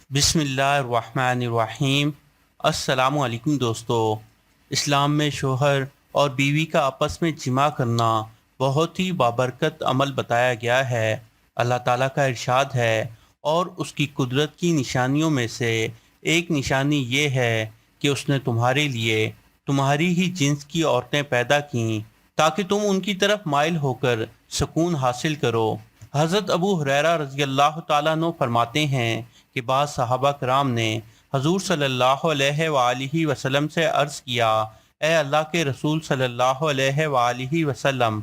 بسم اللہ الرحمن الرحیم۔ السلام علیکم دوستو۔ اسلام میں شوہر اور بیوی کا آپس میں جمع کرنا بہت ہی بابرکت عمل بتایا گیا ہے۔ اللہ تعالیٰ کا ارشاد ہے، اور اس کی قدرت کی نشانیوں میں سے ایک نشانی یہ ہے کہ اس نے تمہارے لیے تمہاری ہی جنس کی عورتیں پیدا کیں تاکہ تم ان کی طرف مائل ہو کر سکون حاصل کرو۔ حضرت ابو ہریرہ رضی اللہ تعالیٰ عنہ فرماتے ہیں کہ بعض صحابہ کرام نے حضور صلی اللہ علیہ وآلہ وسلم سے عرض کیا، اے اللہ کے رسول صلی اللہ علیہ وآلہ وسلم،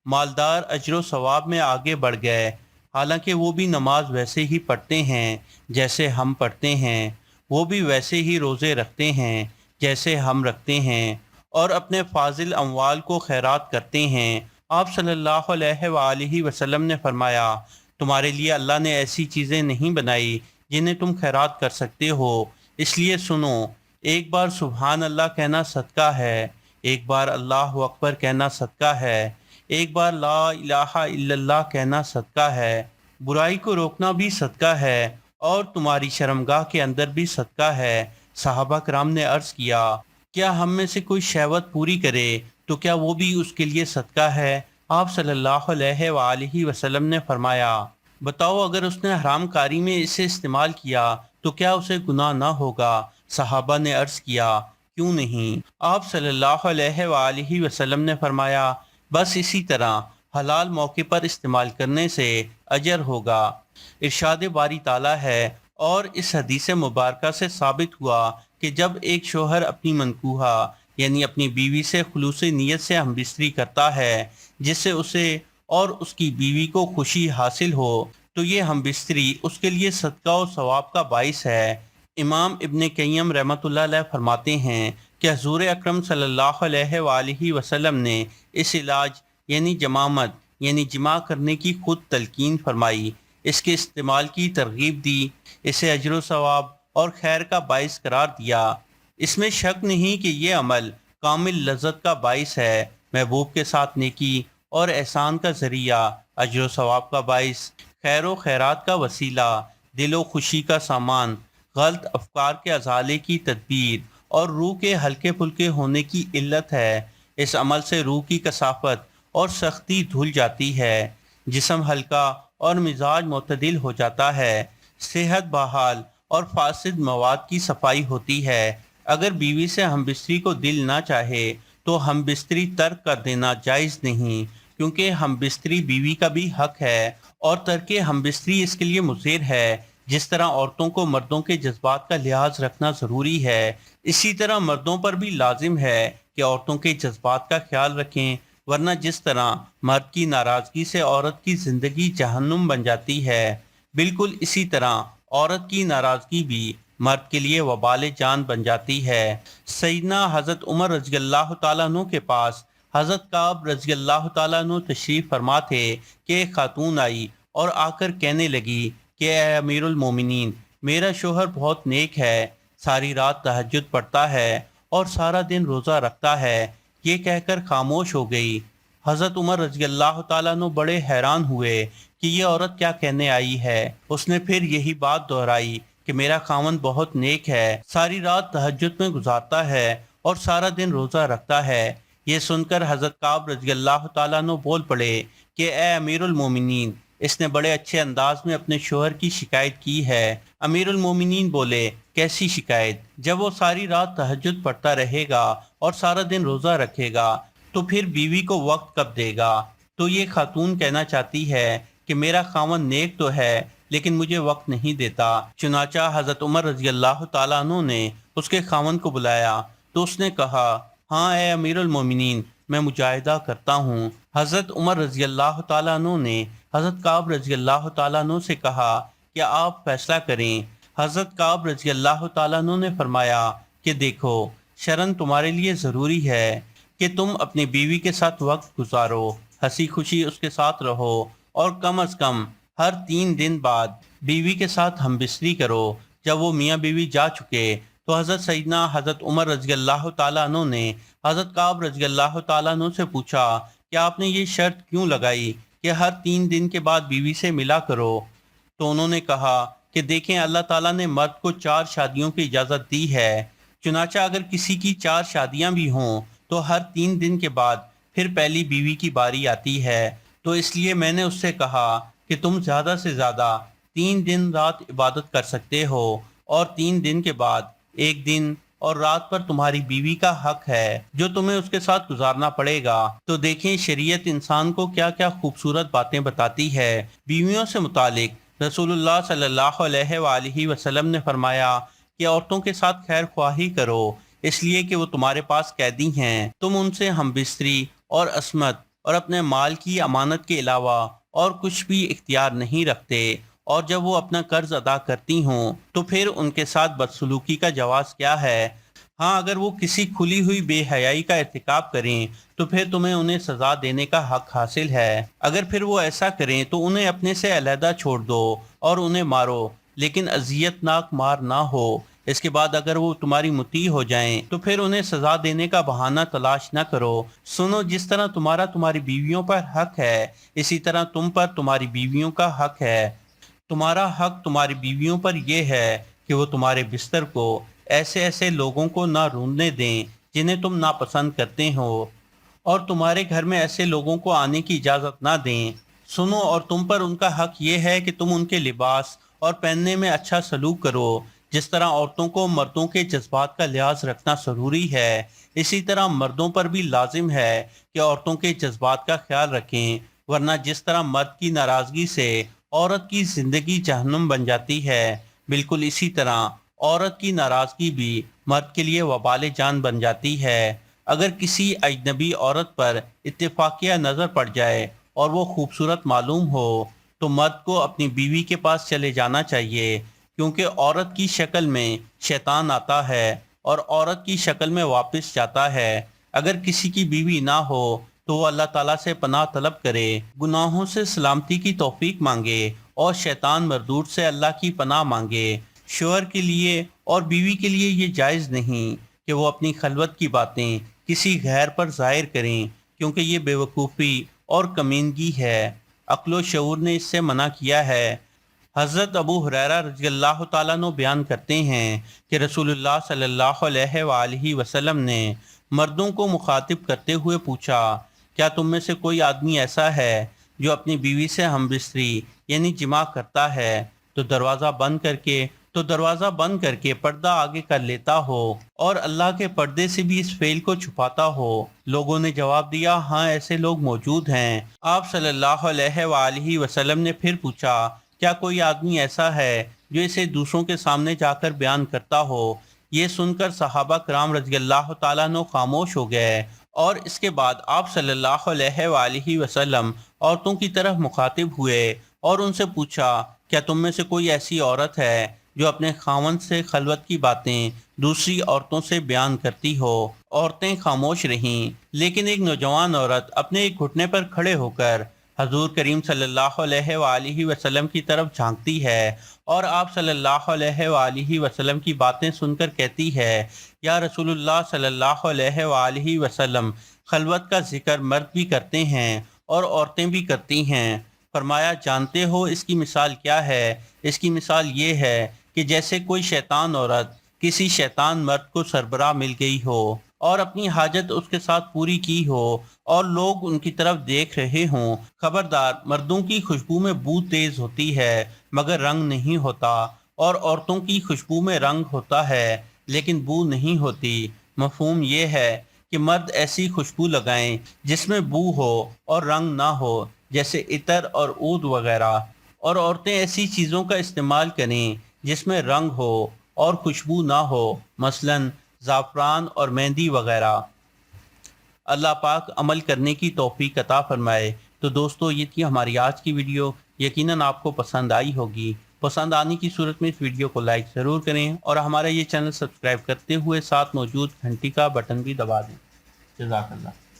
مالدار اجر و ثواب میں آگے بڑھ گئے، حالانکہ وہ بھی نماز ویسے ہی پڑھتے ہیں جیسے ہم پڑھتے ہیں، وہ بھی ویسے ہی روزے رکھتے ہیں جیسے ہم رکھتے ہیں، اور اپنے فاضل اموال کو خیرات کرتے ہیں۔ آپ صلی اللہ علیہ وآلہ وسلم نے فرمایا، تمہارے لیے اللہ نے ایسی چیزیں نہیں بنائی جنہیں تم خیرات کر سکتے ہو، اس لیے سنو، ایک بار سبحان اللہ کہنا صدقہ ہے، ایک بار اللہ اکبر کہنا صدقہ ہے، ایک بار لا الہ الا اللہ کہنا صدقہ ہے، برائی کو روکنا بھی صدقہ ہے، اور تمہاری شرمگاہ کے اندر بھی صدقہ ہے۔ صحابہ کرام نے عرض کیا، کیا ہم میں سے کوئی شہوت پوری کرے تو کیا وہ بھی اس کے لیے صدقہ ہے؟ آپ صلی اللہ علیہ وآلہ وسلم نے فرمایا، بتاؤ اگر اس نے حرام کاری میں اسے استعمال کیا تو کیا اسے گناہ نہ ہوگا؟ صحابہ نے عرض کیا، کیوں نہیں؟ آپ صلی اللہ علیہ وآلہ وسلم نے فرمایا، بس اسی طرح حلال موقع پر استعمال کرنے سے اجر ہوگا۔ ارشاد باری تعالیٰ ہے، اور اس حدیث مبارکہ سے ثابت ہوا کہ جب ایک شوہر اپنی منکوحہ یعنی اپنی بیوی سے خلوص نیت سے ہم بستری کرتا ہے جس سے اسے اور اس کی بیوی کو خوشی حاصل ہو، تو یہ ہم بستری اس کے لیے صدقہ و ثواب کا باعث ہے۔ امام ابن قیم رحمۃ اللہ علیہ فرماتے ہیں کہ حضور اکرم صلی اللہ علیہ وآلہ وسلم نے اس علاج یعنی جمامت یعنی جمع کرنے کی خود تلقین فرمائی، اس کے استعمال کی ترغیب دی، اسے اجر و ثواب اور خیر کا باعث قرار دیا۔ اس میں شک نہیں کہ یہ عمل کامل لذت کا باعث ہے، محبوب کے ساتھ نیکی اور احسان کا ذریعہ، اجر و ثواب کا باعث، خیر و خیرات کا وسیلہ، دل و خوشی کا سامان، غلط افکار کے ازالے کی تدبیر، اور روح کے ہلکے پھلکے ہونے کی علت ہے۔ اس عمل سے روح کی کثافت اور سختی دھل جاتی ہے، جسم ہلکا اور مزاج معتدل ہو جاتا ہے، صحت بحال اور فاسد مواد کی صفائی ہوتی ہے۔ اگر بیوی سے ہم بستری کو دل نہ چاہے تو ہم بستری ترک کر دینا جائز نہیں، کیونکہ ہم بستری بیوی کا بھی حق ہے، اور ترک ہم بستری اس کے لیے مضر ہے۔ جس طرح عورتوں کو مردوں کے جذبات کا لحاظ رکھنا ضروری ہے، اسی طرح مردوں پر بھی لازم ہے کہ عورتوں کے جذبات کا خیال رکھیں، ورنہ جس طرح مرد کی ناراضگی سے عورت کی زندگی جہنم بن جاتی ہے، بالکل اسی طرح عورت کی ناراضگی بھی مرد کے لیے وبال جان بن جاتی ہے۔ سیدنا حضرت عمر رضی اللہ تعالیٰ عنہ کے پاس حضرت کعب رضی اللہ تعالیٰ عنہ تشریف فرما تھے کہ ایک خاتون آئی اور آ کر کہنے لگی کہ اے امیر المومنین، میرا شوہر بہت نیک ہے، ساری رات تہجد پڑھتا ہے اور سارا دن روزہ رکھتا ہے۔ یہ کہہ کر خاموش ہو گئی۔ حضرت عمر رضی اللہ تعالیٰ عنہ بڑے حیران ہوئے کہ یہ عورت کیا کہنے آئی ہے۔ اس نے پھر یہی بات دہرائی کہ میرا خاوند بہت نیک ہے، ساری رات تہجد میں گزارتا ہے اور سارا دن روزہ رکھتا ہے۔ یہ سن کر حضرت کعب رضی اللہ تعالیٰ عنہ بول پڑے کہ اے امیر المومنین، اس نے بڑے اچھے انداز میں اپنے شوہر کی شکایت کی ہے۔ امیر المومنین بولے، کیسی شکایت؟ جب وہ ساری رات تہجد پڑھتا رہے گا اور سارا دن روزہ رکھے گا تو پھر بیوی کو وقت کب دے گا؟ تو یہ خاتون کہنا چاہتی ہے کہ میرا خاوند نیک تو ہے لیکن مجھے وقت نہیں دیتا۔ چنانچہ حضرت عمر رضی اللہ تعالیٰ عنہ نے اس کے خاوند کو بلایا تو اس نے کہا، ہاں اے امیر المومنین، میں مجاہدہ کرتا ہوں۔ حضرت عمر رضی اللہ تعالیٰ عنہ نے حضرت کعب رضی اللہ تعالیٰ عنہ سے کہا کہ آپ فیصلہ کریں۔ حضرت کعب رضی اللہ تعالیٰ عنہ نے فرمایا کہ دیکھو، شرن تمہارے لیے ضروری ہے کہ تم اپنی بیوی کے ساتھ وقت گزارو، ہنسی خوشی اس کے ساتھ رہو، اور کم از کم ہر 3 دن بعد بیوی کے ساتھ ہم بستری کرو۔ جب وہ میاں بیوی جا چکے تو حضرت سیدنا حضرت عمر رضی اللہ تعالیٰ عنہ نے حضرت کعب رضی اللہ تعالیٰ عنہ سے پوچھا کہ آپ نے یہ شرط کیوں لگائی کہ ہر 3 دن کے بعد بیوی سے ملا کرو؟ تو انہوں نے کہا کہ دیکھیں اللہ تعالیٰ نے مرد کو 4 شادیوں کی اجازت دی ہے، چنانچہ اگر کسی کی 4 شادیاں بھی ہوں تو ہر 3 دن کے بعد پھر پہلی بیوی کی باری آتی ہے۔ تو اس لیے میں نے اس سے کہا کہ تم زیادہ سے زیادہ 3 دن رات عبادت کر سکتے ہو، اور 3 دن کے بعد 1 دن اور رات پر تمہاری بیوی کا حق ہے جو تمہیں اس کے ساتھ گزارنا پڑے گا۔ تو دیکھیں شریعت انسان کو کیا کیا خوبصورت باتیں بتاتی ہے۔ بیویوں سے متعلق رسول اللہ صلی اللہ علیہ وآلہ وسلم نے فرمایا کہ عورتوں کے ساتھ خیر خواہی کرو، اس لیے کہ وہ تمہارے پاس قیدی ہیں، تم ان سے ہم بستری اور عصمت اور اپنے مال کی امانت کے علاوہ اور کچھ بھی اختیار نہیں رکھتے، اور جب وہ اپنا قرض ادا کرتی ہوں تو پھر ان کے ساتھ بدسلوکی کا جواز کیا ہے؟ ہاں، اگر وہ کسی کھلی ہوئی بے حیائی کا ارتکاب کریں تو پھر تمہیں انہیں سزا دینے کا حق حاصل ہے۔ اگر پھر وہ ایسا کریں تو انہیں اپنے سے علیحدہ چھوڑ دو اور انہیں مارو، لیکن اذیت ناک مار نہ ہو۔ اس کے بعد اگر وہ تمہاری مطیع ہو جائیں تو پھر انہیں سزا دینے کا بہانہ تلاش نہ کرو۔ سنو، جس طرح تمہاری بیویوں پر حق ہے، اسی طرح تم پر تمہاری بیویوں کا حق ہے۔ تمہارا حق تمہاری بیویوں پر یہ ہے کہ وہ تمہارے بستر کو ایسے لوگوں کو نہ روننے دیں جنہیں تم ناپسند کرتے ہو، اور تمہارے گھر میں ایسے لوگوں کو آنے کی اجازت نہ دیں۔ سنو، اور تم پر ان کا حق یہ ہے کہ تم ان کے لباس اور پہننے میں اچھا سلوک کرو۔ جس طرح عورتوں کو مردوں کے جذبات کا لحاظ رکھنا ضروری ہے، اسی طرح مردوں پر بھی لازم ہے کہ عورتوں کے جذبات کا خیال رکھیں، ورنہ جس طرح مرد کی ناراضگی سے عورت کی زندگی جہنم بن جاتی ہے، بالکل اسی طرح عورت کی ناراضگی بھی مرد کے لیے وبال جان بن جاتی ہے۔ اگر کسی اجنبی عورت پر اتفاقیہ نظر پڑ جائے اور وہ خوبصورت معلوم ہو تو مرد کو اپنی بیوی کے پاس چلے جانا چاہیے، کیونکہ عورت کی شکل میں شیطان آتا ہے اور عورت کی شکل میں واپس جاتا ہے۔ اگر کسی کی بیوی نہ ہو تو وہ اللہ تعالیٰ سے پناہ طلب کرے، گناہوں سے سلامتی کی توفیق مانگے اور شیطان مردود سے اللہ کی پناہ مانگے۔ شوہر کے لیے اور بیوی کے لیے یہ جائز نہیں کہ وہ اپنی خلوت کی باتیں کسی غیر پر ظاہر کریں، کیونکہ یہ بے وقوفی اور کمینگی ہے۔ عقل و شعور نے اس سے منع کیا ہے۔ حضرت ابو ہریرہ رضی اللہ تعالیٰ عنہ بیان کرتے ہیں کہ رسول اللہ صلی اللہ علیہ وآلہ وسلم نے مردوں کو مخاطب کرتے ہوئے پوچھا، کیا تم میں سے کوئی آدمی ایسا ہے جو اپنی بیوی سے ہم بستری یعنی جماع کرتا ہے تو دروازہ بند کر کے پردہ آگے کر لیتا ہو اور اللہ کے پردے سے بھی اس فعل کو چھپاتا ہو؟ لوگوں نے جواب دیا، ہاں ایسے لوگ موجود ہیں۔ آپ صلی اللہ علیہ وآلہ وسلم نے پھر پوچھا، کیا کوئی آدمی ایسا ہے جو اسے دوسروں کے سامنے جا کر بیان کرتا ہو؟ یہ سن کر صحابہ کرام رضی اللہ تعالیٰ عنہ خاموش ہو گئے، اور اس کے بعد آپ صلی اللہ علیہ وآلہ وسلم عورتوں کی طرف مخاطب ہوئے اور ان سے پوچھا، کیا تم میں سے کوئی ایسی عورت ہے جو اپنے خاوند سے خلوت کی باتیں دوسری عورتوں سے بیان کرتی ہو؟ عورتیں خاموش رہیں، لیکن ایک نوجوان عورت اپنے ایک گھٹنے پر کھڑے ہو کر حضور کریم صلی اللہ علیہ وآلہ وسلم کی طرف جھانکتی ہے اور آپ صلی اللہ علیہ وآلہ وسلم کی باتیں سن کر کہتی ہے، یا رسول اللہ صلی اللہ علیہ وآلہ وسلم، خلوت کا ذکر مرد بھی کرتے ہیں اور عورتیں بھی کرتی ہیں۔ فرمایا، جانتے ہو اس کی مثال کیا ہے؟ اس کی مثال یہ ہے کہ جیسے کوئی شیطان عورت کسی شیطان مرد کو سربراہ مل گئی ہو اور اپنی حاجت اس کے ساتھ پوری کی ہو اور لوگ ان کی طرف دیکھ رہے ہوں۔ خبردار، مردوں کی خوشبو میں بو تیز ہوتی ہے مگر رنگ نہیں ہوتا، اور عورتوں کی خوشبو میں رنگ ہوتا ہے لیکن بو نہیں ہوتی۔ مفہوم یہ ہے کہ مرد ایسی خوشبو لگائیں جس میں بو ہو اور رنگ نہ ہو، جیسے عطر اور عود وغیرہ، اور عورتیں ایسی چیزوں کا استعمال کریں جس میں رنگ ہو اور خوشبو نہ ہو، مثلا زعفران اور مہندی وغیرہ۔ اللہ پاک عمل کرنے کی توفیق عطا فرمائے۔ تو دوستو، یہ تھی ہماری آج کی ویڈیو، یقیناً آپ کو پسند آئی ہوگی۔ پسند آنے کی صورت میں اس ویڈیو کو لائک ضرور کریں اور ہمارا یہ چینل سبسکرائب کرتے ہوئے ساتھ موجود گھنٹی کا بٹن بھی دبا دیں۔ جزاک اللہ۔